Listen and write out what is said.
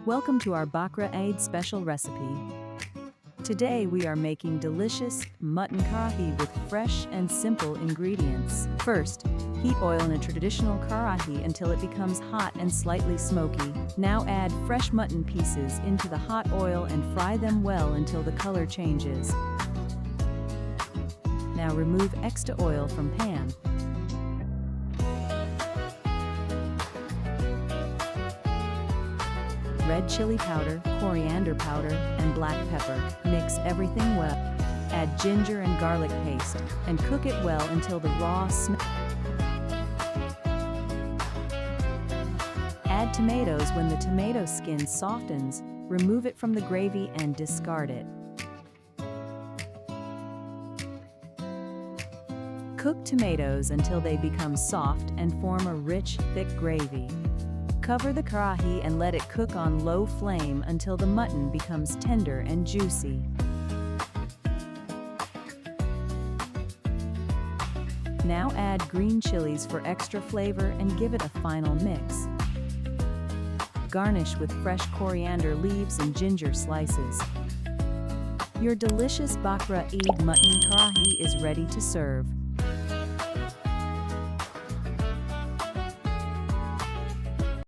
Welcome to our Bakra Eid special recipe. Today we are making delicious mutton karahi with fresh and simple ingredients. First, heat oil in a traditional karahi until it becomes hot and slightly smoky. Now add fresh mutton pieces into the hot oil and fry them well until the color changes. Now remove extra oil from pan. Red chili powder, coriander powder, and black pepper. Mix everything well. Add ginger and garlic paste, and cook it well until the raw smell. Add tomatoes when the tomato skin softens. Remove it from the gravy and discard it. Cook tomatoes until they become soft and form a rich, thick gravy. Cover the karahi and let it cook on low flame until the mutton becomes tender and juicy. Now add green chilies for extra flavor and give it a final mix. Garnish with fresh coriander leaves and ginger slices. Your delicious Bakra Eid mutton karahi is ready to serve.